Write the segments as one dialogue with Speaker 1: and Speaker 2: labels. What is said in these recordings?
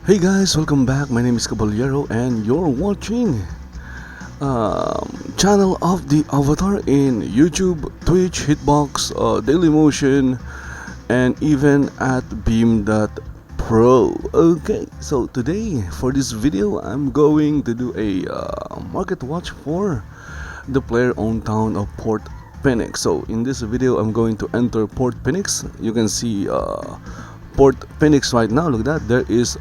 Speaker 1: Hey guys, welcome back. My name is Caballero and you're watching channel of the Avatar in YouTube, Twitch, Hitbox, Dailymotion, and even at Beam.pro. Okay, so today for this video, I'm going to do a market watch for the player-owned town of Port Phoenix. So in this video, I'm going to enter Port Phoenix. You can see Port Phoenix right now. Look at that. There is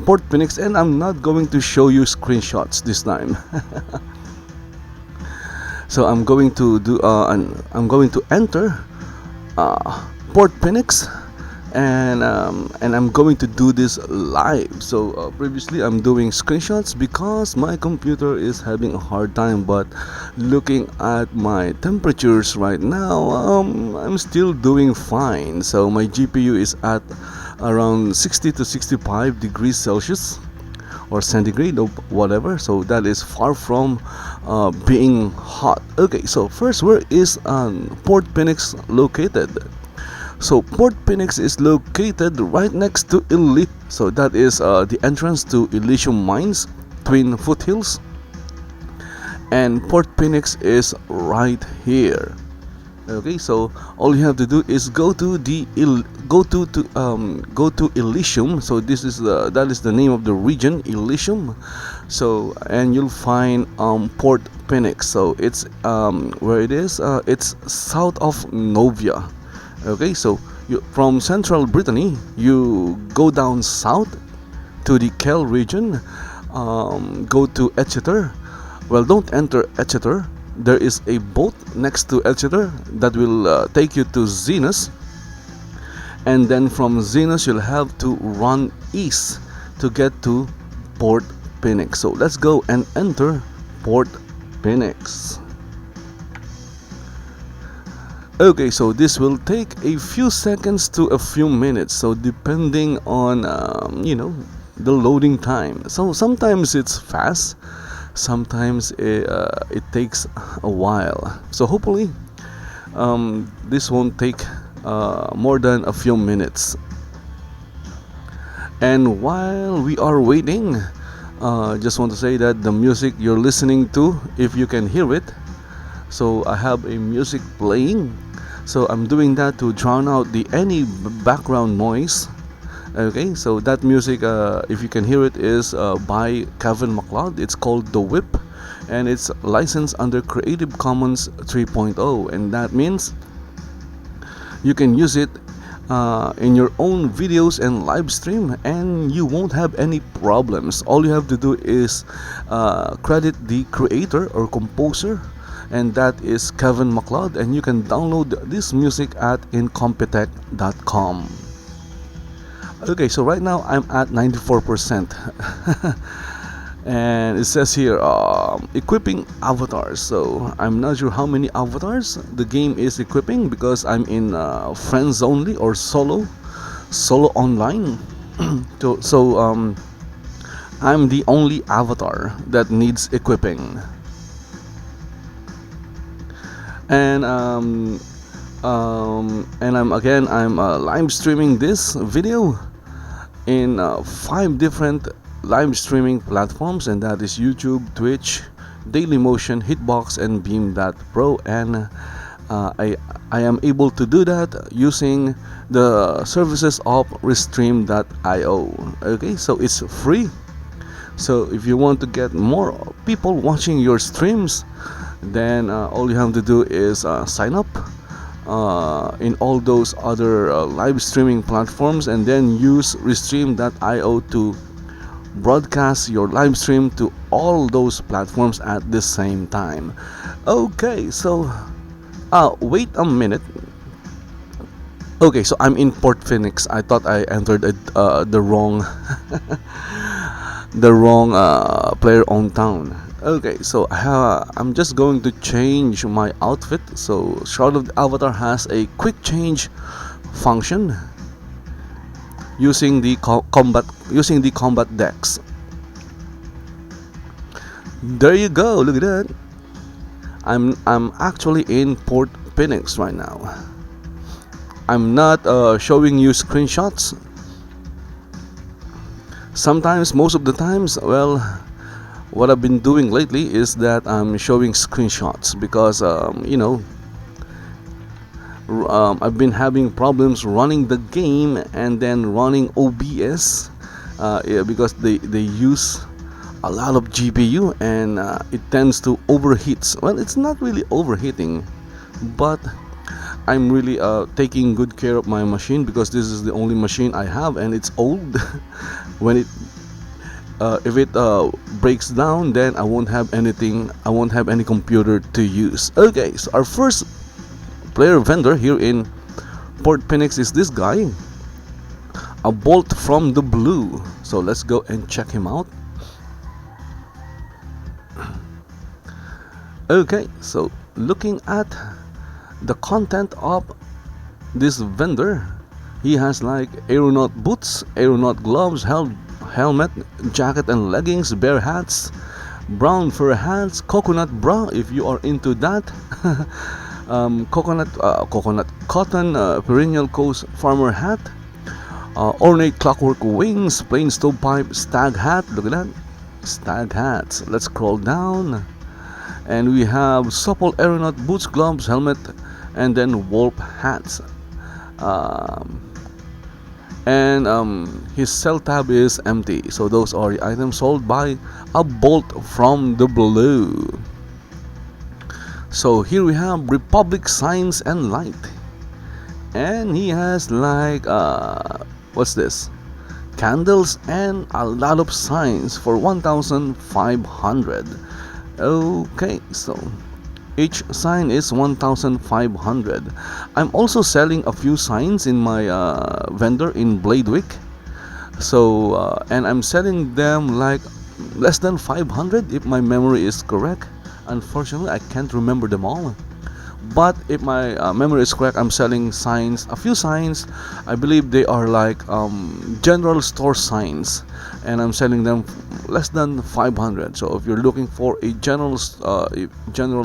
Speaker 1: Port Phoenix, and I'm not going to show you screenshots this time. So I'm going to do I'm going to enter Port Phoenix, and I'm going to do this live. So previously I'm doing screenshots because my computer is having a hard time, but looking at my temperatures right now, I'm still doing fine. So my GPU is at around 60 to 65 degrees Celsius or centigrade or whatever, so that is far from being hot. Okay, so first, where is Port Phoenix located? So Port Phoenix is located right next to Elite, so that is the entrance to Elysium Mines, Twin Foothills, and Port Phoenix is right here. Okay, so all you have to do is go to Elysium. So this is that is the name of the region, Elysium. So and you'll find Port Phoenix. So it's where it is. It's south of Novia. Okay, so from central Brittany, you go down south to the Kell region. Go to Exeter. Well, don't enter Exeter. There is a boat next to Exeter that will take you to Zenus, and then from Zenus you'll have to run east to get to Port Phoenix. So let's go and enter Port Phoenix. Okay, so this will take a few seconds to a few minutes, so depending on the loading time. So sometimes it's fast, sometimes it takes a while. So hopefully this won't take more than a few minutes. And while we are waiting, just want to say that the music you're listening to, if you can hear it, so I have a music playing, so I'm doing that to drown out any background noise. Okay, so that music, if you can hear it, is by Kevin MacLeod. It's called The Whip, and it's licensed under Creative Commons 3.0, and that means you can use it in your own videos and live stream, and you won't have any problems. All you have to do is credit the creator or composer, and that is Kevin MacLeod, and you can download this music at incompetech.com. Okay, so right now I'm at 94%. And it says here equipping avatars. So I'm not sure how many avatars the game is equipping because I'm in friends only or solo online. so I'm the only avatar that needs equipping. And I'm live streaming this video in 5 different live streaming platforms, and that is YouTube, Twitch, Dailymotion, Hitbox, and Beam.pro. And I am able to do that using the services of Restream.io. Okay, so it's free. So if you want to get more people watching your streams, then all you have to do is sign up in all those other live streaming platforms, and then use Restream.io to broadcast your live stream to all those platforms at the same time. Okay, so wait a minute. Okay, so I'm in Port Phoenix. I thought I entered the wrong player-owned town. Okay, so I'm just going to change my outfit. So Shroud of the Avatar has a quick change function using the combat decks. There you go. Look at that. I'm actually in Port Phoenix right now. I'm not showing you screenshots. Sometimes, most of the times, well, what I've been doing lately is that I'm showing screenshots because I've been having problems running the game and then running OBS, yeah, because they use a lot of GPU, and it tends to overheats. Well, it's not really overheating, but I'm really taking good care of my machine because this is the only machine I have and it's old. When it if it breaks down, then I won't have anything. I won't have any computer to use. Okay, so our first player vendor here in Port Phoenix is this guy, a bolt from the blue. So let's go and check him out. Okay, so looking at the content of this vendor, he has like aeronaut boots, aeronaut gloves, helmet, jacket and leggings, bear hats, brown fur hats, coconut bra if you are into that, coconut cotton perennial coast farmer hat, ornate clockwork wings, plain stovepipe stag hat. Look at that, stag hats. Let's scroll down, and we have supple aeronaut boots, gloves, helmet, and then wolf hats. And his sell tab is empty, so those are the items sold by a bolt from the blue. So here we have Republic Signs and Light, and he has like what's this, candles and a lot of signs for 1,500. Okay, so each sign is 1,500. I'm also selling a few signs in my vendor in Bladewick. So and I'm selling them like less than 500 if my memory is correct. Unfortunately, I can't remember them all. But if my memory is correct, I'm selling signs, a few signs. I believe they are like general store signs, and I'm selling them less than 500. So if you're looking for a general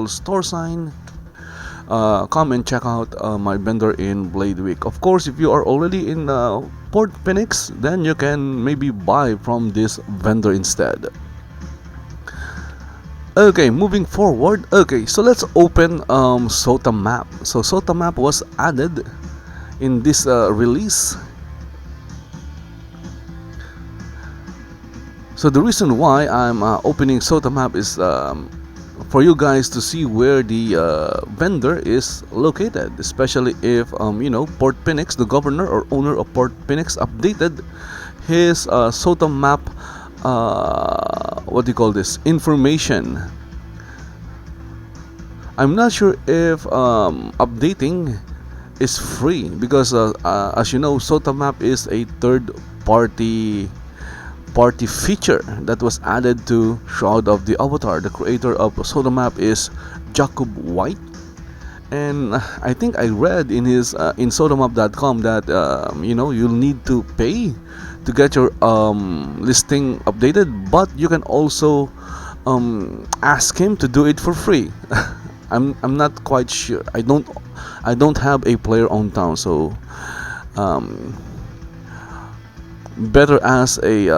Speaker 1: store sign, come and check out my vendor in Bladewick. Of course, if you are already in Port Phoenix, then you can maybe buy from this vendor instead. Okay, moving forward. Okay, so let's open SOTA map. So SOTA map was added in this release. So the reason why I'm opening SOTA map is for you guys to see where the vendor is located, especially if Port Phoenix, the governor or owner of Port Phoenix, updated his SOTA map what do you call this, information. I'm not sure if updating is free because as you know, SOTA map is a third party feature that was added to Shroud of the Avatar. The creator of SOTA map is Jacob White, and I think I read in his in sotamap.com that you'll need to pay to get your listing updated, but you can also ask him to do it for free. I'm not quite sure. I don't have a player on town, so better as a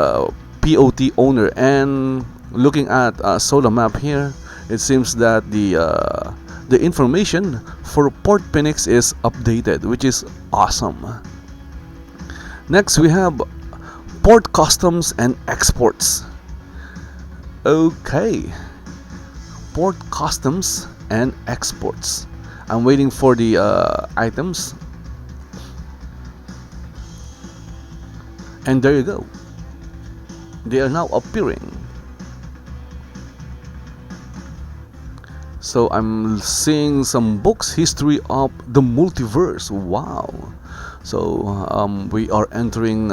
Speaker 1: POT owner. And looking at SOTA map here, it seems that the information for Port Phoenix is updated, which is awesome. Next we have Port Customs and Exports. Okay, Port Customs and Exports. I'm waiting for the items, and there you go, they are now appearing. So I'm seeing some books, history of the multiverse. Wow. So we are entering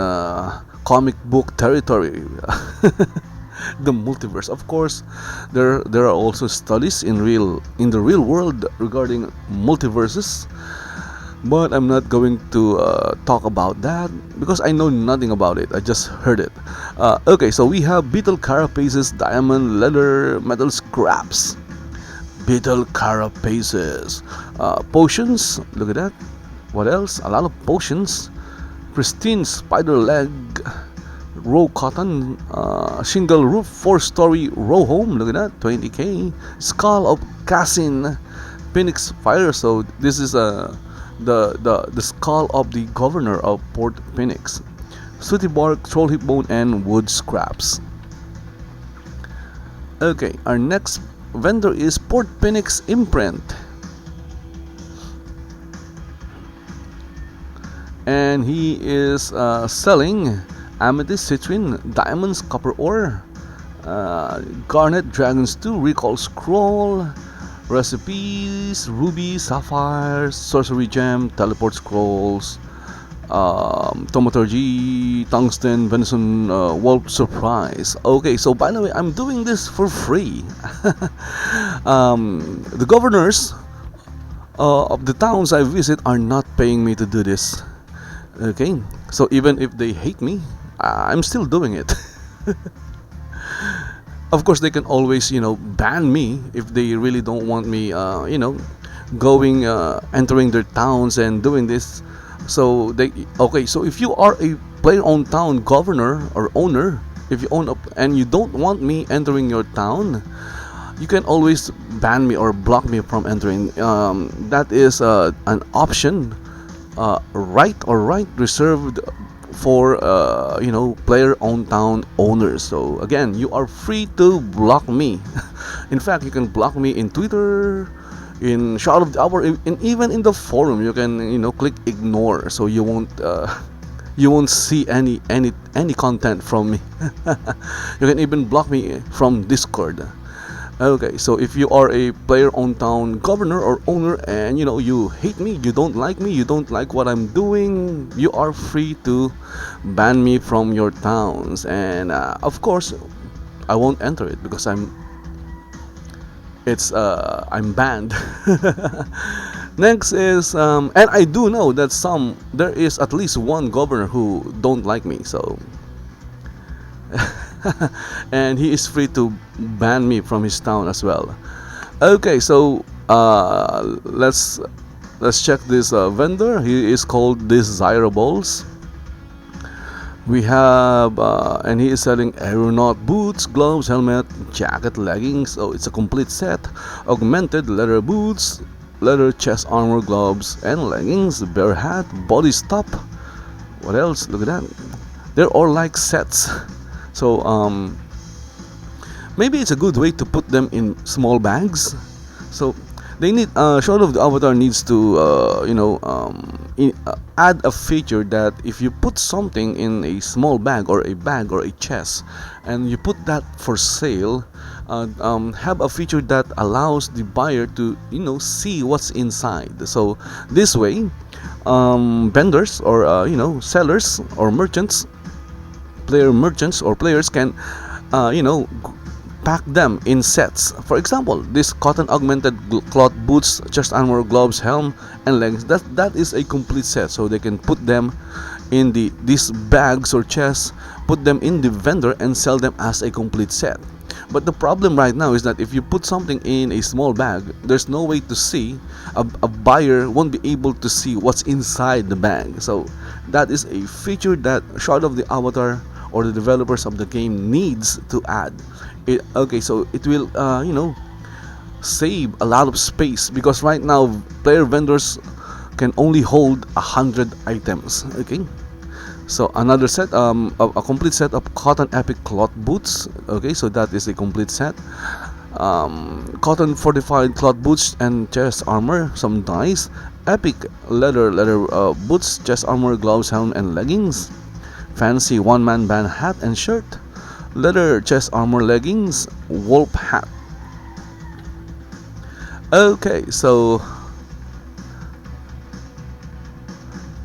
Speaker 1: comic book territory. The multiverse. Of course, there are also studies in the real world regarding multiverses, but I'm not going to talk about that because I know nothing about it. I just heard it. Okay, so we have beetle carapaces, diamond, leather, metal scraps, beetle carapaces, potions. Look at that. What else? A lot of potions. Pristine spider leg, Row cotton, shingle roof, 4-story row home. Look at that, 20k. Skull of Cassin, Phoenix Fire. So this is the skull of the governor of Port Phoenix. Sooty bark, troll hip bone, and wood scraps. Okay, our next vendor is Port Phoenix Imprint. And he is selling amethyst, citrine, diamonds, copper ore, garnet, dragons 2, recall scroll, recipes, ruby, sapphires, sorcery gem, teleport scrolls, thaumaturgy, tungsten, venison, wolf surprise. Okay, so by the way, I'm doing this for free. The governors of the towns I visit are not paying me to do this. Okay, so even if they hate me, I'm still doing it. Of course, they can always, ban me if they really don't want me, going, entering their towns and doing this. So so if you are a player-owned town governor or owner, if you own and you don't want me entering your town, you can always ban me or block me from entering. That is an option. Right reserved for player-owned town owners. So again, you are free to block me. In fact, you can block me in Twitter, in Shroud of the Hour, and even in the forum. You can click ignore, so you won't see any content from me. You can even block me from Discord. Okay, so if you are a player-owned town governor or owner and you hate me, you don't like me, you don't like what I'm doing, you are free to ban me from your towns. And of course, I won't enter it because I'm banned. Next is and I do know that there is at least one governor who don't like me, so and he is free to ban me from his town as well. Okay, so let's check this vendor. He is called Desirables. We have and he is selling aeronaut boots, gloves, helmet, jacket, leggings. So it's a complete set. Augmented leather boots, leather chest armor, gloves, and leggings, bear hat, body stop. What else? Look at that. They're all like sets. So maybe it's a good way to put them in small bags. So they need Shroud of the Avatar needs to add a feature that if you put something in a small bag or a chest and you put that for sale, have a feature that allows the buyer to see what's inside. So this way, vendors or sellers or merchants can pack them in sets. For example, this cotton augmented cloth boots, chest armor, gloves, helm, and leggings, that is a complete set. So they can put them in these bags or chests, put them in the vendor and sell them as a complete set. But the problem right now is that if you put something in a small bag, there's no way to see. A buyer won't be able to see what's inside the bag. So that is a feature that Shroud of the Avatar or the developers of the game needs to add. So it will save a lot of space, because right now player vendors can only hold 100 items. Okay, so another set, a complete set of cotton epic cloth boots. Okay, so that is a complete set. Cotton fortified cloth boots and chest armor, some dice, epic leather boots, chest armor, gloves, helm, and leggings. Fancy one-man band hat and shirt, leather chest armor, leggings, wolf hat. Okay, so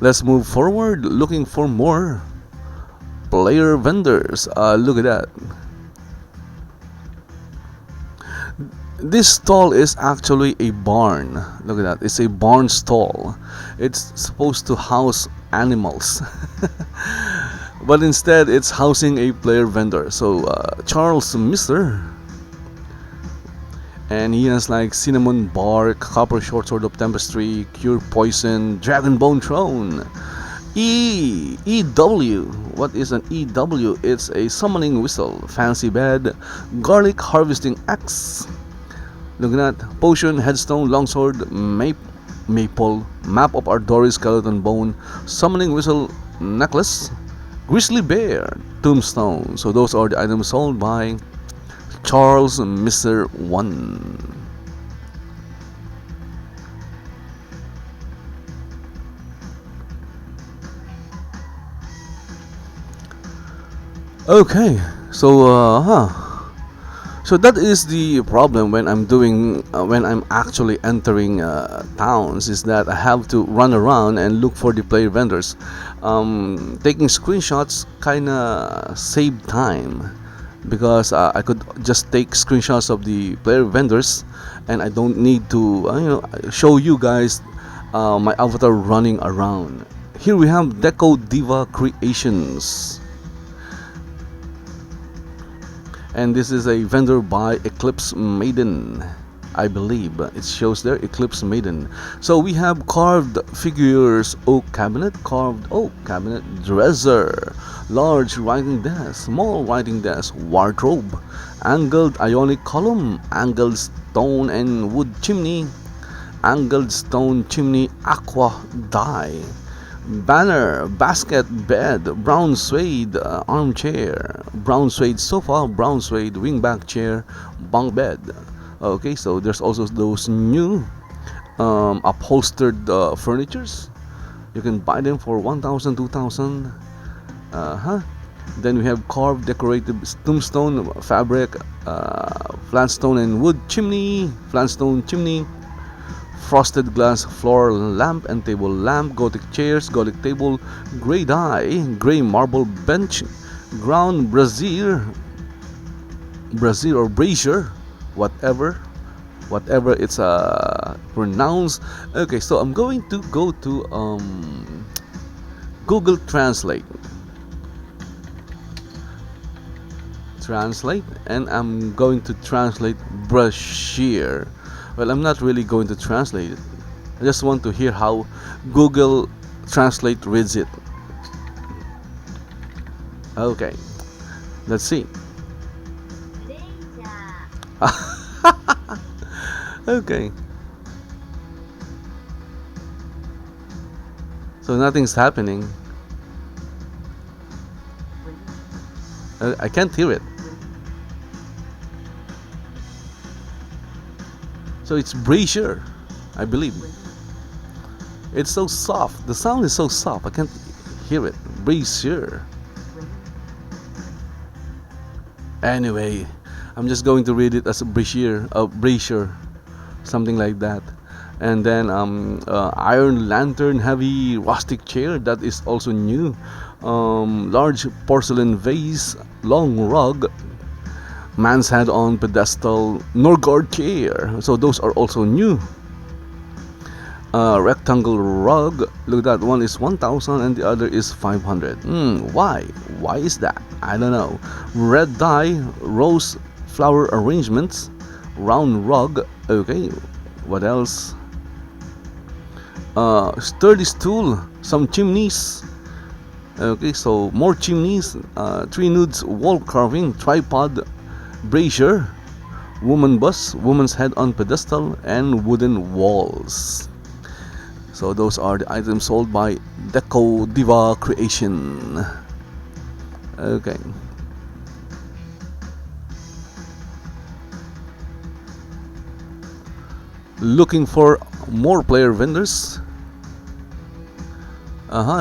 Speaker 1: let's move forward, looking for more player vendors. Look at that. This stall is actually a barn. Look at that. It's a barn stall. It's supposed to house animals. But instead, it's housing a player vendor. So, Charles Mister. And he has like cinnamon bark, copper short sword of tempestry, cure poison, dragon bone throne, EW. What is an EW? It's a summoning whistle, fancy bed, garlic harvesting axe. Looking at potion, headstone, longsword, maple, map of Ardori skeleton bone, summoning whistle necklace, grizzly bear, tombstone. So those are the items sold by Charles Mr. One. Okay, so that is the problem when I'm actually entering towns, is that I have to run around and look for the player vendors. Taking screenshots kinda save time, because I could just take screenshots of the player vendors, and I don't need to show you guys my avatar running around. Here we have Deco Diva Creations. And this is a vendor by Eclipse Maiden, I believe it shows there, Eclipse Maiden. So we have carved figures, oak cabinet, carved oak cabinet, dresser, large writing desk, small writing desk, wardrobe, angled ionic column, angled stone and wood chimney, angled stone chimney, aqua dye, banner, basket, bed, brown suede armchair, brown suede sofa, brown suede wingback chair, bunk bed. Okay, so there's also those new upholstered furnitures. You can buy them for 1,000, 2,000. Then we have carved decorated tombstone fabric, flatstone and wood chimney, flatstone chimney, frosted glass floor lamp and table lamp, Gothic chairs, Gothic table, grey dye, grey marble bench, ground brazier or brazier, whatever it's pronounced. Okay, so I'm going to go to Google Translate, and I'm going to translate brazier. Well, I'm not really going to translate it. I just want to hear how Google Translate reads it. Okay, let's see. Okay. So nothing's happening. I can't hear it. So it's brazier, I believe. It's so soft. The sound is so soft. I can't hear it. Brazier. Anyway, I'm just going to read it as a brazier, something like that. And then iron lantern, heavy rustic chair, that is also new. Large porcelain vase, long rug, man's head on pedestal, Norgard chair. So those are also new. Rectangle rug. Look, that one is 1,000 and the other is 500. Why? Why is that? I don't know. Red dye, rose flower arrangements, round rug. Okay, what else? Sturdy stool, some chimneys. Okay, so more chimneys. Three nudes, wall carving, tripod, brazier, woman bust, woman's head on pedestal, and wooden walls. So those are the items sold by Deco Diva Creation. Okay. Looking for more player vendors.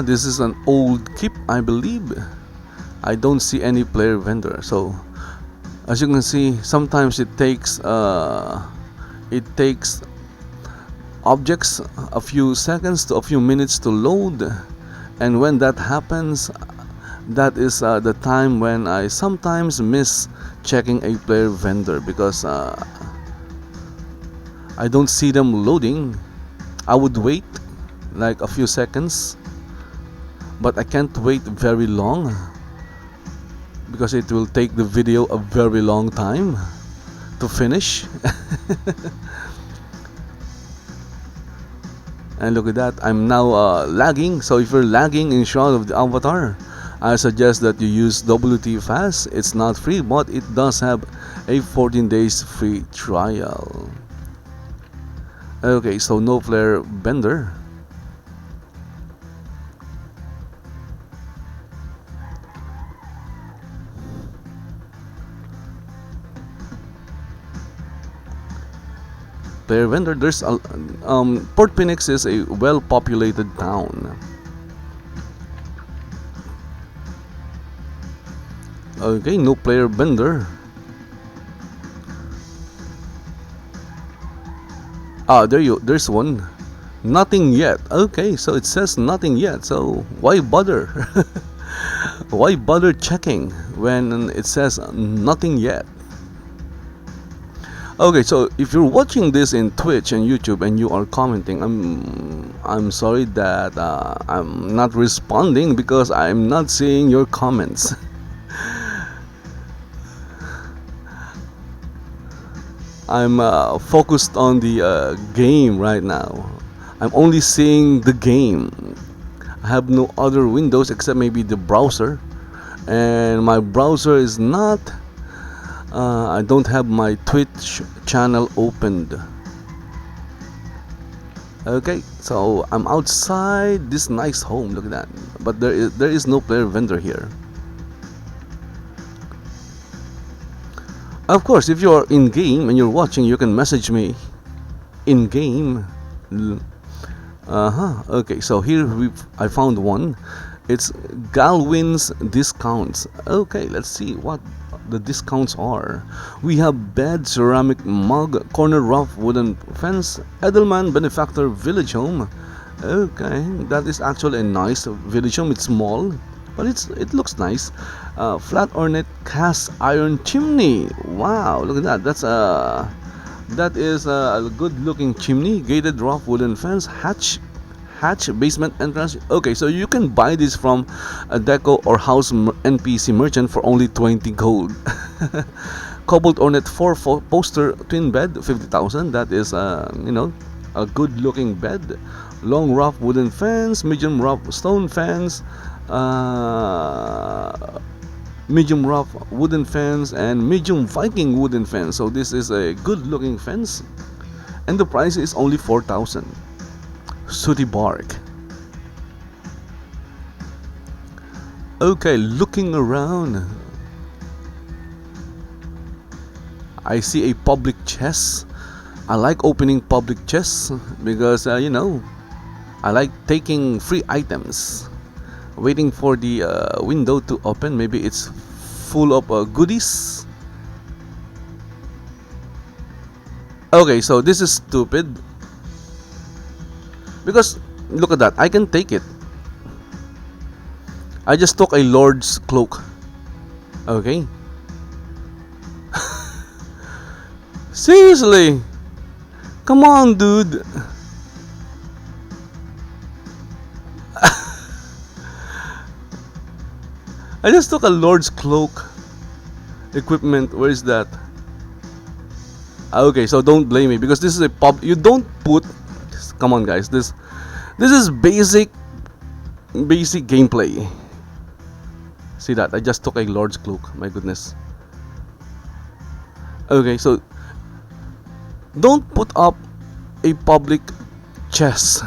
Speaker 1: This is an old keep, I believe. I don't see any player vendor. So as you can see, sometimes it takes objects a few seconds to a few minutes to load, and when that happens, that is the time when I sometimes miss checking a player vendor, because I don't see them loading. I would wait like a few seconds, but I can't wait very long, because it will take the video a very long time to finish. And look at that, I'm now lagging. So if you're lagging in Shroud of the Avatar, I suggest that you use WT Fast. It's not free, but it does have a 14 days free trial. Okay, so no player bender. Player vendor. There's a Port Phoenix is a well-populated town. Okay, no player vendor. There's one. Nothing yet. Okay, so it says nothing yet. So why bother? Why bother checking when it says nothing yet? Okay, so if you're watching this in Twitch and YouTube and you are commenting, I'm sorry that I'm not responding because I'm not seeing your comments. I'm focused on the game right now. I'm only seeing the game. I have no other windows except maybe the browser, and my browser is not. I don't have my Twitch channel opened. Okay, so I'm outside this nice home. Look at that. But there is no player vendor here. Of course, if you're in game and you're watching, you can message me in game. Okay, so here I found one. It's Galiwyns discounts. Okay, let's see what the discounts are. We have bed, ceramic mug, corner rough wooden fence, Edelman benefactor village home. Okay, that is actually a nice village home. It's small, but it looks nice. Flat ornate cast iron chimney. Wow, look at that. That is a good looking chimney. Gated rough wooden fence, hatch basement entrance. Okay, so you can buy this from a Deco or house NPC merchant for only 20 gold. Cobalt ornate 4 poster twin bed, 50,000. That is a good looking bed. Long rough wooden fence, medium rough stone fence, medium rough wooden fence, and medium Viking wooden fence. So this is a good looking fence, and the price is only 4,000. Sooty bark. Okay, looking around, I see a public chest. I like opening public chests because I like taking free items. Waiting for the window to open. Maybe it's full of goodies. Okay, so this is stupid. Because look at that, I can take it. I just took a lord's cloak. Okay. Seriously, come on, dude. I just took a lord's cloak equipment. Where is that? Okay, so don't blame me because this is a pub. You don't put. Come on, guys. This is basic gameplay. See that? I just took a lord's cloak. My goodness. Okay, so don't put up a public chest.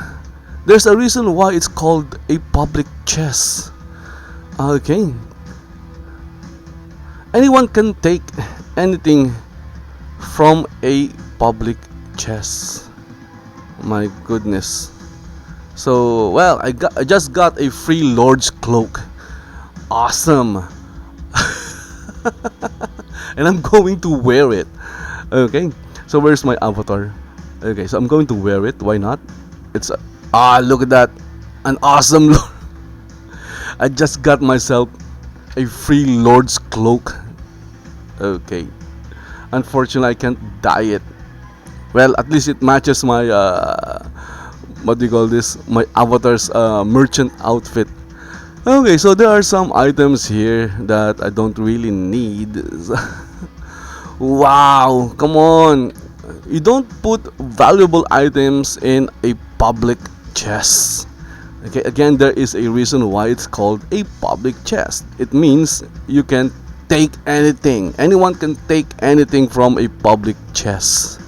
Speaker 1: There's a reason why it's called a public chest. Okay. Anyone can take anything from a public chest. My goodness. So, well, I just got a free lord's cloak. Awesome. And I'm going to wear it. Okay. So where's my avatar? Okay, so I'm going to wear it. Why not? It's look at that. An awesome lord. I just got myself a free lord's cloak. Okay. Unfortunately, I can't dye it. Well, at least it matches my what do you call this? My avatar's merchant outfit. Okay, so there are some items here that I don't really need. Wow, come on. You don't put valuable items in a public chest. Okay, again, there is a reason why it's called a public chest. It means you can take anything. Anyone can take anything from a public chest.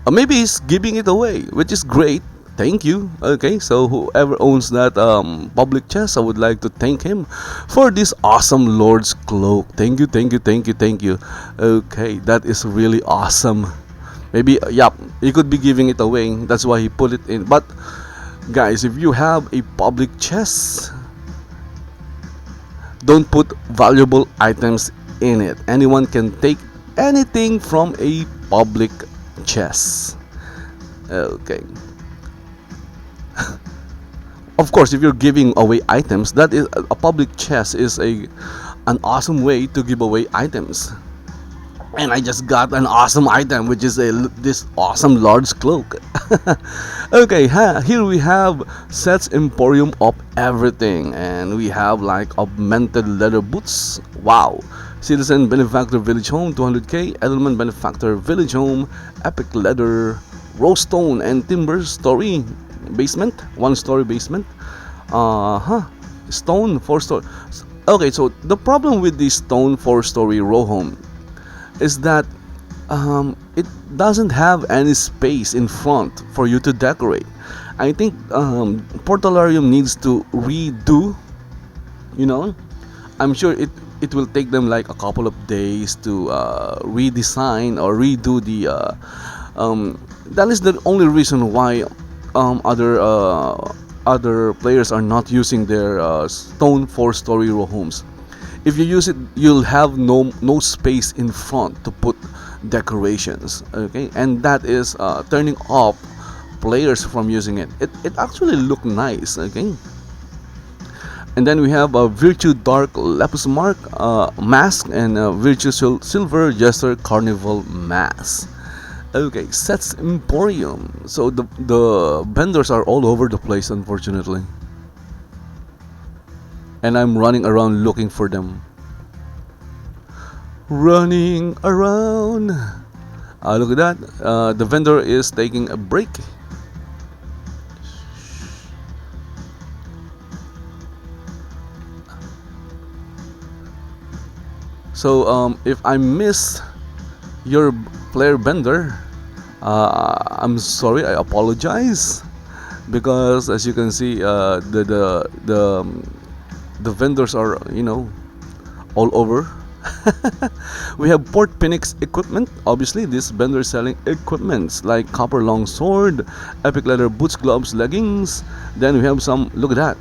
Speaker 1: Maybe he's giving it away, which is great. Thank you. Okay, so whoever owns that public chest, I would like to thank him for this awesome Lord's cloak. Thank you, thank you, thank you, thank you. Okay, that is really awesome. Maybe, yeah, he could be giving it away. That's why he put it in. But, guys, if you have a public chest, don't put valuable items in it. Anyone can take anything from a public chest. Okay. Of course, if you're giving away items, that is a public chest is an awesome way to give away items. And I just got an awesome item, which is this awesome Lord's cloak. Okay, here we have Seth's Emporium of everything, and we have like augmented leather boots. Wow. Citizen Benefactor Village Home 200k, Edelman Benefactor Village Home, Epic Leather, Rose Stone and Timber Story Basement, 1-story basement. Stone 4-story. Okay, so the problem with the stone 4-story row home is that it doesn't have any space in front for you to decorate. I think Portalarium needs to redo, you know. I'm sure it will take them like a couple of days to redesign or redo the that is the only reason why other players are not using their stone 4-story row homes. If you use it, you'll have no space in front to put decorations. Okay, and that is turning off players from using it. It actually look nice. Okay. And then we have a Virtue Dark Lepus Mark mask and a Virtue Silver Jester Carnival mask. Okay, Seth's Emporium. So the vendors are all over the place, unfortunately. And I'm running around looking for them. Running around. Look at that. The vendor is taking a break. So if I miss your player vendor, I'm sorry, I apologize, because as you can see, the vendors are, you know, all over. We have Port Phoenix equipment. Obviously, this vendor is selling equipments like copper long sword, epic leather boots, gloves, leggings. Then we have some, look at that,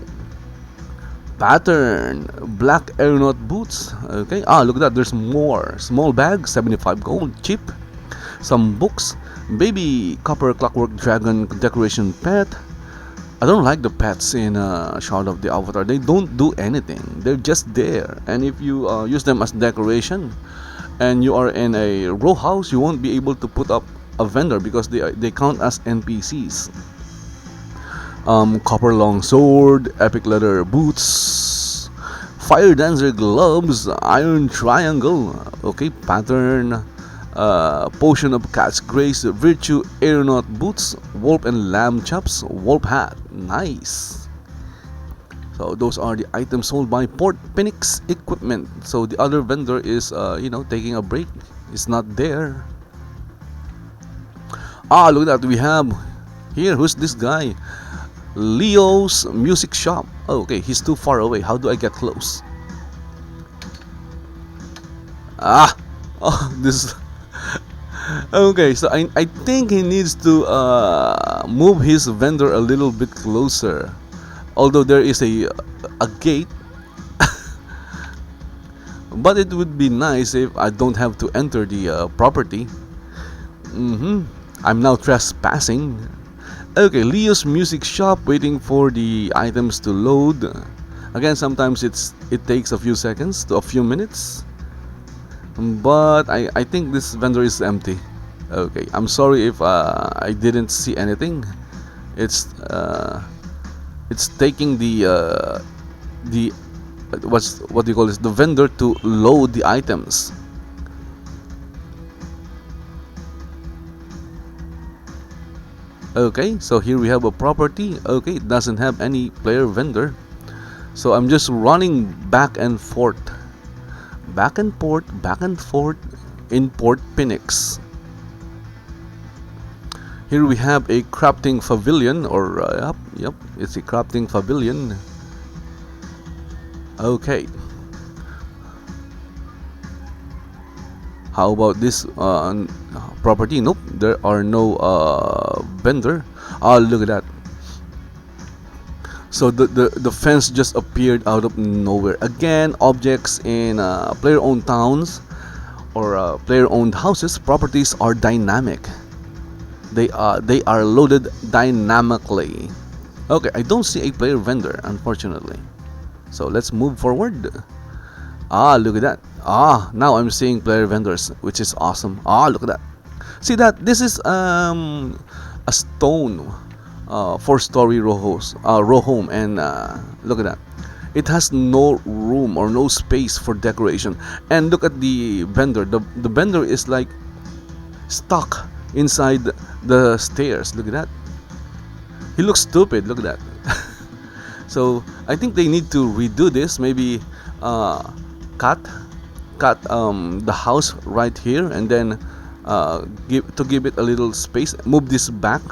Speaker 1: pattern black aeronaut boots. Okay, look at that, there's more. Small bag, 75 gold, cheap. Some books, baby copper clockwork dragon decoration pet. I don't like the pets in Shroud of the Avatar. They don't do anything. They're just there. And if you use them as decoration and you are in a row house, you won't be able to put up a vendor because they count as NPCs. Copper long sword, epic leather boots, fire dancer gloves, iron triangle. Okay, pattern. Potion of cat's grace, virtue aeronaut boots, wolf and lamb chops, wolf hat. Nice. So those are the items sold by Port Phoenix equipment. So the other vendor is taking a break. It's not there. Look at that, we have here, who's this guy? Leo's music shop. Okay, he's too far away. How do I get close? This. Okay, so I think he needs to move his vendor a little bit closer. Although there is a gate. But it would be nice if I don't have to enter the property. I'm now trespassing. Okay, Leo's music shop, waiting for the items to load. Again, sometimes it takes a few seconds to a few minutes. But I think this vendor is empty. Okay, I'm sorry if I didn't see anything. It's taking the what do you call this? The vendor to load the items. Okay, so here we have a property. Okay, it doesn't have any player vendor. So I'm just running back and forth, back and forth, back and forth in Port Phoenix. Here we have a crafting pavilion, or yep, it's a crafting pavilion. Okay. How about this property? Nope, there are no vendor. Oh, look at that. So the fence just appeared out of nowhere. Again, objects in player-owned towns or player-owned houses, properties are dynamic. They are loaded dynamically. Okay, I don't see a player vendor, unfortunately. So let's move forward. Ah, look at that. Ah, now I'm seeing player vendors, which is awesome. Ah, look at that. See that? This is a stone 4-story row home, and look at that. It has no room or no space for decoration. And look at the vendor. The vendor is like stuck inside the stairs. Look at that. He looks stupid. Look at that. So I think they need to redo this. Maybe cut the house right here, and then give it a little space. Move this back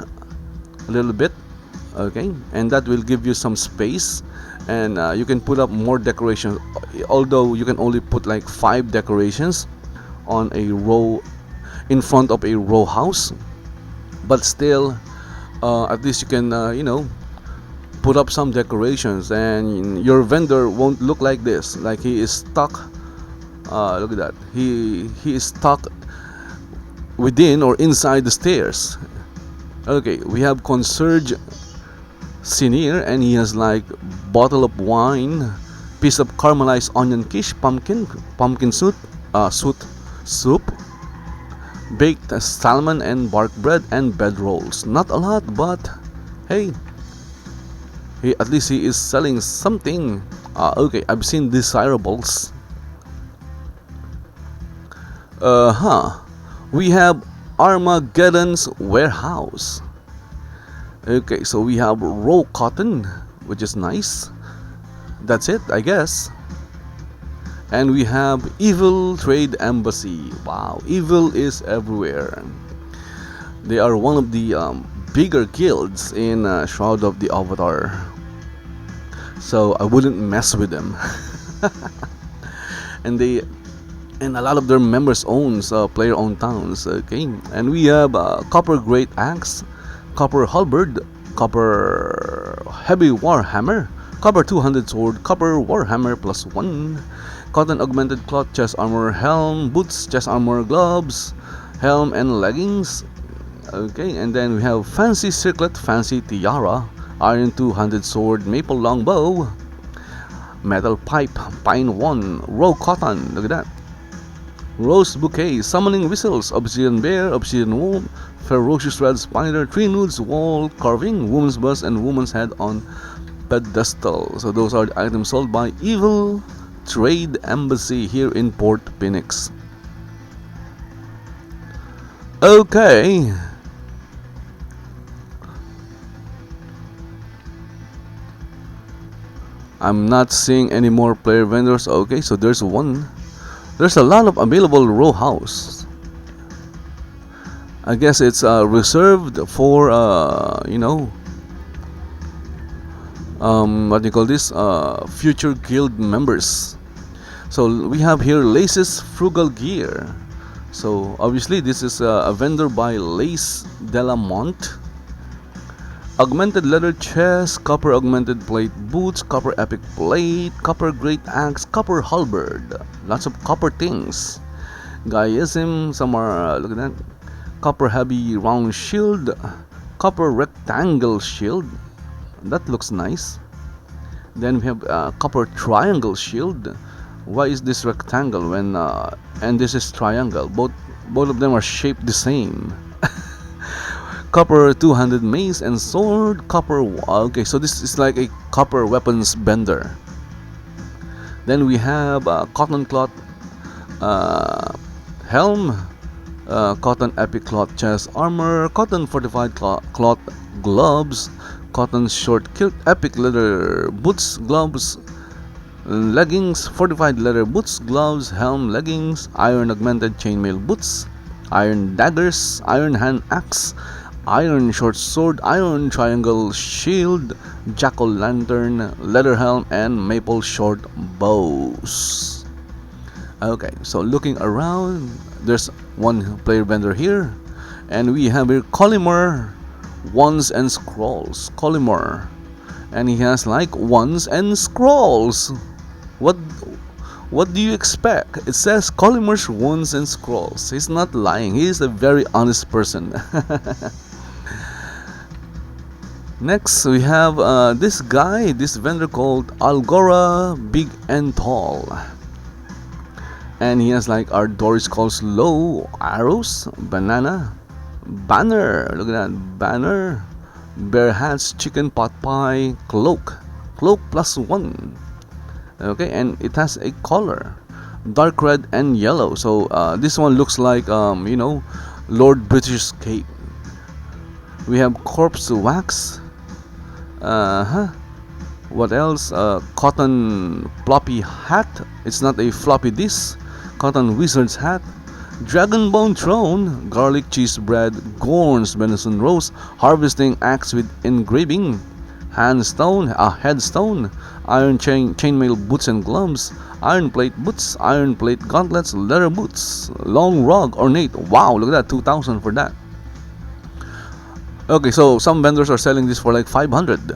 Speaker 1: a little bit, okay, and that will give you some space, and you can put up more decorations. Although you can only put like 5 decorations on a row in front of a row house, but still, at least you can put up some decorations, and your vendor won't look like this, like he is stuck. Look at that. He is stuck within or inside the stairs. Okay, we have Concierge Cynyr, and he has like bottle of wine, piece of caramelized onion quiche, pumpkin soup, baked salmon and bark bread, and bed rolls. Not a lot, but hey, at least he is selling something. Okay, I've seen desirables. We have Armagedon's warehouse. Okay, so we have raw cotton, which is nice. That's it, I guess. And we have EVL Trade Embassy. Wow, evil is everywhere. They are one of the bigger guilds in Shroud of the Avatar, so I wouldn't mess with them. And a lot of their members owns player-owned towns. Okay, and we have copper great axe, copper halberd, copper heavy warhammer, copper 200 sword, copper warhammer +1, cotton augmented cloth chest armor, helm, boots, chest armor, gloves, helm, and leggings. Okay, and then we have fancy circlet, fancy tiara, iron 200 sword, maple longbow, metal pipe, pine 1, raw cotton. Look at that. Rose bouquet, summoning whistles, obsidian bear, obsidian wolf, ferocious red spider, 3 nudes, wall carving, woman's bust, and woman's head on pedestal. So those are the items sold by EVL Trade Embassy here in Port Phoenix. Okay. I'm not seeing any more player vendors. Okay, so there's one. There's a lot of available row house. I guess it's reserved for what do you call this? Future guild members. So we have here Lace's Frugal Gear. So obviously this is a vendor by Lace Delamont. Augmented leather chest, copper augmented plate boots, copper epic plate, copper great axe, copper halberd. Lots of copper things. Gaiism, some are, look at that. Copper heavy round shield, copper rectangle shield. That looks nice. Then we have copper triangle shield. Why is this rectangle when and this is triangle? Both of them are shaped the same. Copper 200 mace and sword, copper. Okay, so this is like a copper weapons bender. Then we have cotton cloth helm, cotton epic cloth chest armor, cotton fortified cloth gloves, cotton short kilt epic leather boots, gloves, leggings, fortified leather boots, gloves, helm, leggings, iron augmented chainmail boots, iron daggers, iron hand axe, iron short sword, iron triangle shield, jack-o'-lantern, leather helm, and maple short bows. Okay, so looking around, there's one player vendor here, and we have here Collimor, wands and scrolls. Collimor, and he has like wands and scrolls. What do you expect? It says Collimor's wands and scrolls. He's not lying. He is a very honest person. Next, we have this guy, this vendor called Algora Big and Tall. And he has like our Doris calls low, arrows, banana, banner. Look at that, banner, bear hats, chicken pot pie, cloak +1. Okay, and it has a color, dark red and yellow. So this one looks like Lord British cape. We have corpse wax. What else? Cotton floppy hat. It's not a floppy disk. Cotton wizard's hat. Dragon bone throne. Garlic cheese bread. Gorns venison roast. Harvesting axe with engraving. Headstone. Iron chainmail boots and gloves. Iron plate boots. Iron plate gauntlets. Leather boots. Long rug ornate. Wow, look at that, 2,000 for that. Okay, so some vendors are selling this for like 500.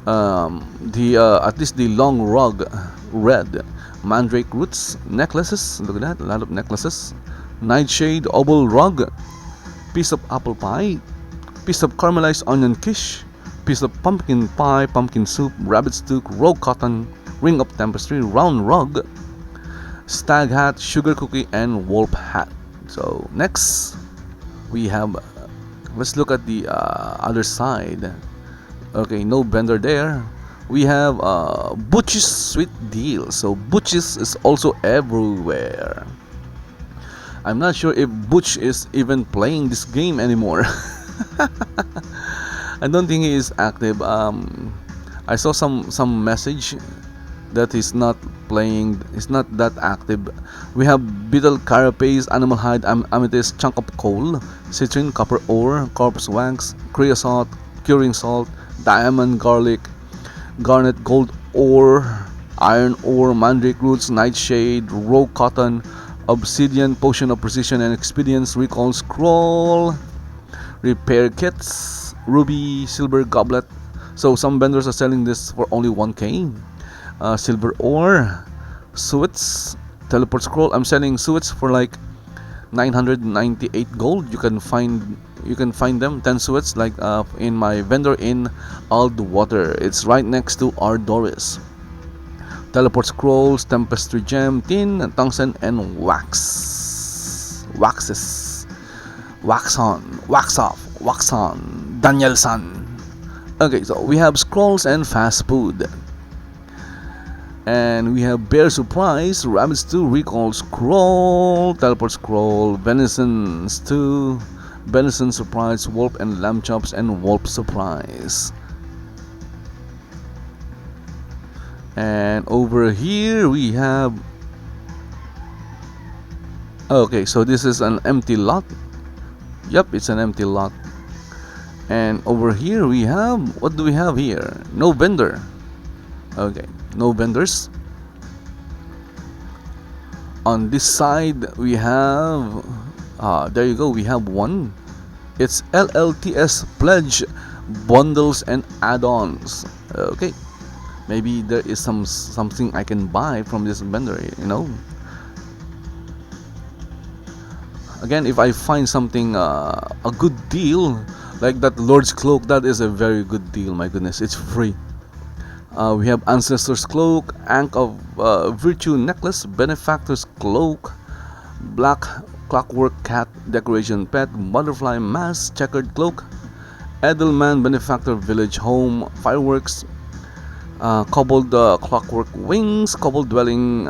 Speaker 1: At least the long rug red, mandrake roots, necklaces. Look at that, a lot of necklaces. Nightshade oval rug, piece of apple pie, piece of caramelized onion quiche, piece of pumpkin pie, pumpkin soup, rabbit stew, rogue cotton, ring of tapestry, round rug, stag hat, sugar cookie, and wolf hat. So next we have. Let's look at the other side. Okay, no vendor there. We have Vooch's sweet deal. So Vooch's is also everywhere. I'm not sure if Vooch is even playing this game anymore. I don't think he is active. I saw some message that he's not playing. He's not that active. We have beetle carapace, animal hide, amethyst, chunk of coal, citrine, copper ore, corpse wax, creosote, curing salt, diamond, garlic, garnet, gold ore, iron ore, mandrake roots, nightshade, rogue cotton, obsidian, potion of precision and expedience, recall scroll, repair kits, ruby, silver goblet. So some vendors are selling this for only 1k. Silver ore, suets, teleport scroll. I'm selling suets for like 998 gold. You can find them 10 suets like in my vendor in Aldwater. It's right next to our Doris. Teleport scrolls, tempestry gem, tin, tungsten, and waxes. Wax on, wax off, wax on, Danielson. Okay, so we have scrolls and fast food. And we have bear surprise, rabbit stew, recall scroll, teleport scroll, venison stew, venison surprise, wolf and lamb chops, and wolf surprise. And over here we have. Okay, so this is an empty lot. Yep, it's an empty lot. And over here we have. What do we have here? No vendor. Okay, no vendors. On this side we have. There you go. We have one. It's LLTS pledge bundles and add-ons. Okay, maybe there is something I can buy from this vendor. Again, if I find something a good deal like that Lord's cloak, that is a very good deal. My goodness, it's free. We have Ancestor's Cloak, Ankh of Virtue Necklace, Benefactor's Cloak, Black Clockwork Cat Decoration Pet, Butterfly Mask, Checkered Cloak, Edelman Benefactor Village Home, Fireworks, Cobbled Clockwork Wings, Cobbled Dwelling,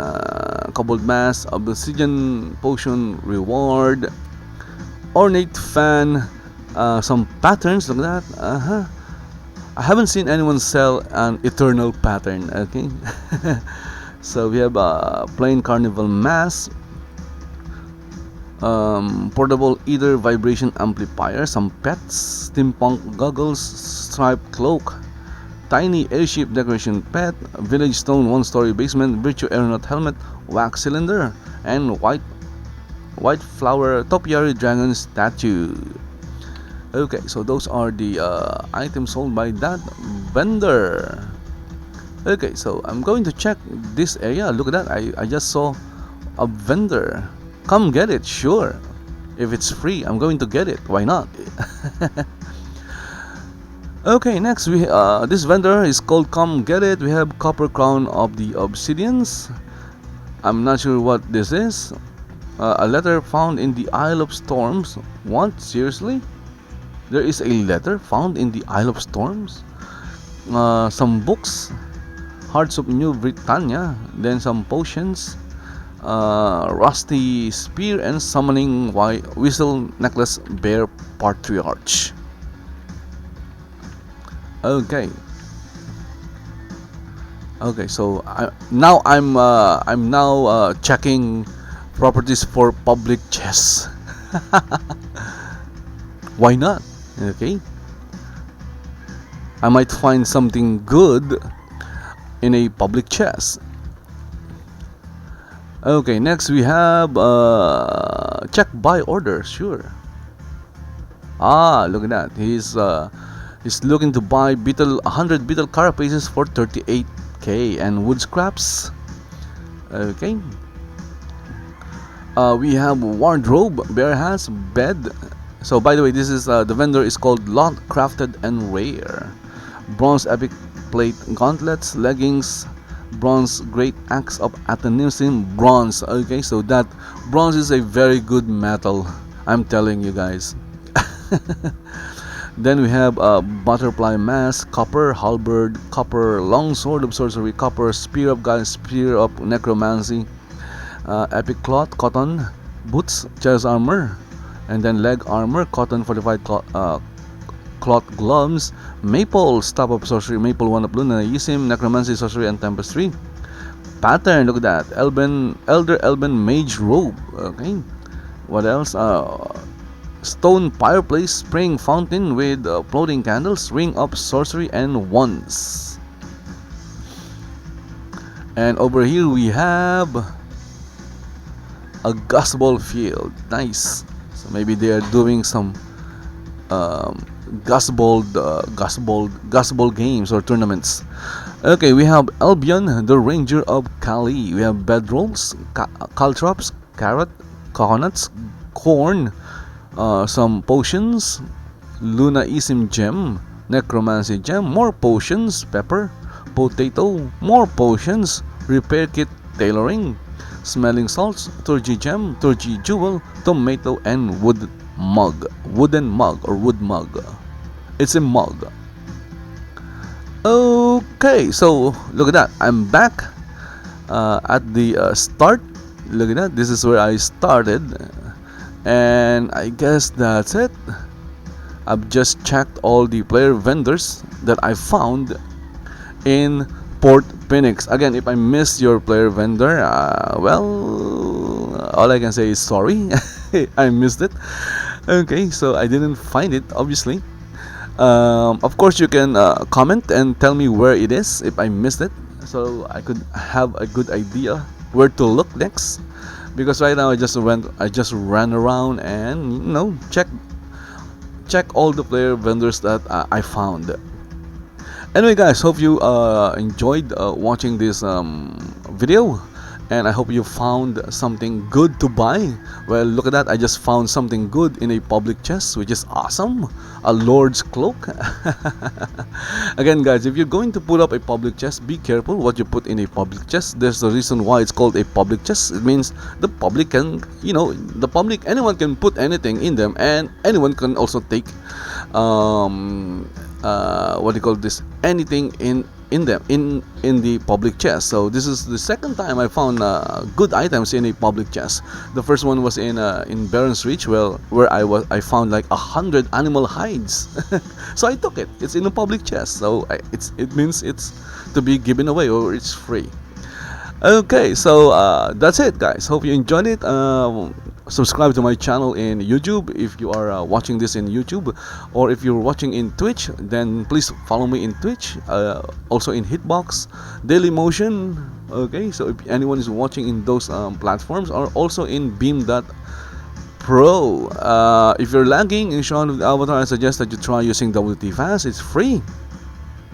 Speaker 1: Cobbled Mask, Obsidian Potion Reward, ornate fan, some patterns. Look at that. I haven't seen anyone sell an eternal pattern. Okay. So we have a plain carnival mask, portable ether vibration amplifier, some pets, steampunk goggles, striped cloak, tiny airship decoration pet, village stone one-story basement, virtue aeronaut helmet, wax cylinder, and white flower topiary dragon statue. Okay, so those are the items sold by that vendor. Okay, so I'm going to check this area. Look at that. I just saw a vendor. Come get it, sure. If it's free, I'm going to get it. Why not? Okay, next we this vendor is called Come Get It. We have Copper Crown of the Obsidians. I'm not sure what this is. A letter found in the Isle of Storms. What? Seriously? There is a letter found in the Isle of Storms? Some books, Hearts of New Britannia, then some potions, rusty spear, and summoning whistle necklace bear patriarch. Okay. Okay, so I'm now checking properties for public chess. Why not? Okay. I might find something good in a public chess. Okay, next we have check buy order. Sure. Look at that. He's looking to buy 100 beetle carapaces for 38k and wood scraps. Okay. We have wardrobe, bear hats, bed. So by the way, this is the vendor is called Lot Crafted and Rare. Bronze epic plate gauntlets, leggings, bronze great axe of Athenium, bronze. Okay, so that bronze is a very good metal, I'm telling you guys. Then we have a butterfly mask, copper halberd, copper long sword of sorcery, copper spear of guidance, spear of necromancy, epic cloth, cotton boots, chest armor, and then leg armor, cotton fortified cloth gloves, maple staff of sorcery, maple one of lunaism, necromancy, sorcery, and tempestry. Pattern, look at that, elder Elbyon mage robe. Okay, what else? Stone fireplace, spring fountain with floating candles, ring of sorcery, and wands. And over here we have a gusball field. Nice. So maybe they are doing some gusball games or tournaments. Okay, we have Elbyon, the Ranger of Kahli. We have bedrolls, caltrops, carrot, coconuts, corn, some potions, lunaism gem, necromancy gem, more potions, pepper, potato, more potions, repair kit, tailoring, smelling salts, turgid gem, turgid jewel, tomato, and wooden mug. It's a mug. Okay, so look at that. I'm back at the start. Look at that. This is where I started, and I guess that's it. I've just checked all the player vendors that I found in Port Phoenix. Again, if I missed your player vendor, well, all I can say is sorry. I missed it. Okay, so I didn't find it, obviously. Of course, you can comment and tell me where it is if I missed it, so I could have a good idea where to look next. Because right now I just ran around and check all the player vendors that I found. Anyway, guys, hope you enjoyed watching this video, and I hope you found something good to buy. Well, look at that, I just found something good in a public chest, which is awesome. A lord's cloak. Again, guys, if you're going to put up a public chest, be careful what you put in a public chest. There's the reason why it's called a public chest. It means the public can, anyone can put anything in them, and anyone can also take anything in in them in the public chest. So this is the second time I found good items in a public chest. The first one was in Baron's Reach, where I found like 100 animal hides. So I took it. It's in a public chest, so it means it's to be given away or it's free. Okay, so that's it, guys. Hope you enjoyed it. Subscribe to my channel in YouTube if you are watching this in YouTube, or if you're watching in Twitch, then please follow me in Twitch. Also in Hitbox, Dailymotion. Okay, so if anyone is watching in those platforms, or also in Beam.pro. If you're lagging in Shaun of the Avatar, I suggest that you try using WT Fast. It's free.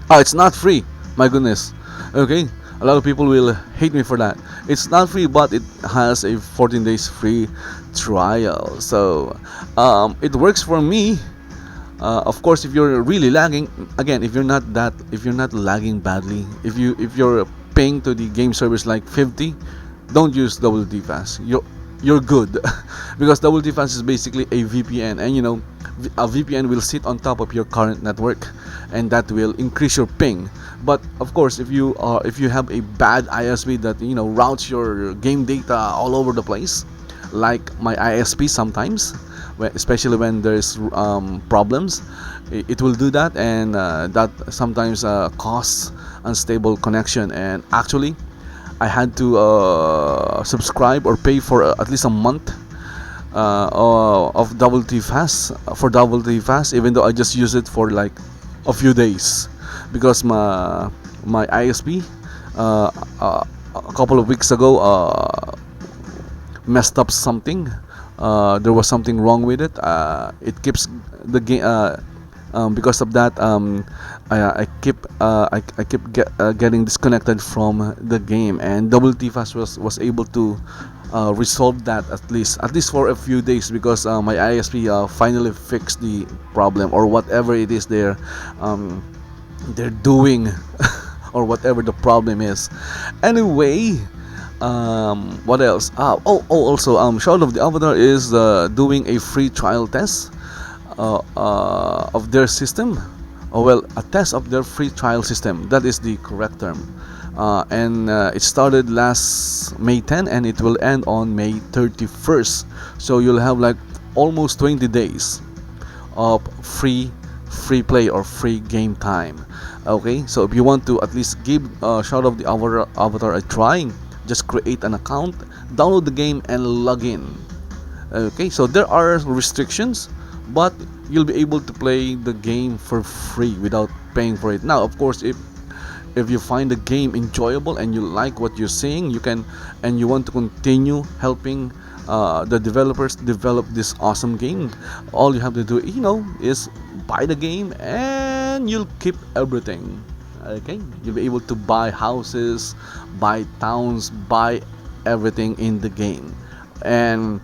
Speaker 1: Oh, it's not free. My goodness. Okay. A lot of people will hate me for that. It's not free, but it has a 14 days free trial. So it works for me. Of course, if you're really lagging, again, if you're not lagging badly, if you're paying to the game service like 50, don't use WT Fast. You're good. Because WT Fast is basically a VPN, and a VPN will sit on top of your current network, and that will increase your ping. But of course, if you have a bad ISP that routes your game data all over the place, like my ISP sometimes, especially when there's problems, it will do that, and that sometimes causes unstable connection. And actually, I had to subscribe or pay for at least a month of WT Fast even though I just use it for like a few days, because my ISP a couple of weeks ago messed up something. There was something wrong with it. It keeps the game. Because of that, I keep getting disconnected from the game, and WT Fast was able to resolve that at least for a few days, because my ISP finally fixed the problem, or whatever it is they're doing, or whatever the problem is. Anyway, what else? Also, Shaun of the Avatar is doing a free trial test of their system. A test of their free trial system. That is the correct term. And it started last May 10, and it will end on May 31st. So you'll have like almost 20 days of free play or free game time. Okay, so if you want to at least give Shaun of the Avatar a try, just create an account, download the game, and log in. Okay, so there are restrictions, but you'll be able to play the game for free without paying for it. Now, of course, if you find the game enjoyable and you like what you're seeing, you can, and you want to continue helping the developers develop this awesome game, all you have to do, is buy the game, and you'll keep everything. Okay, you'll be able to buy houses, buy towns, buy everything in the game, and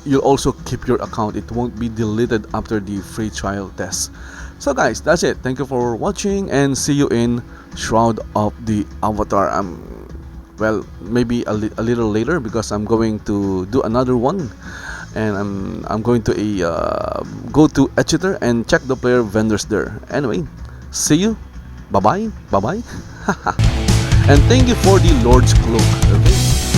Speaker 1: you'll also keep your account. It won't be deleted after the free trial test. So guys, that's it. Thank you for watching, and see you in Shroud of the Avatar. Maybe a little later, because I'm going to do another one, and I'm going to go to Exeter and check the player vendors there. Anyway, see you. Bye bye. And thank you for the Lord's Cloak. Okay.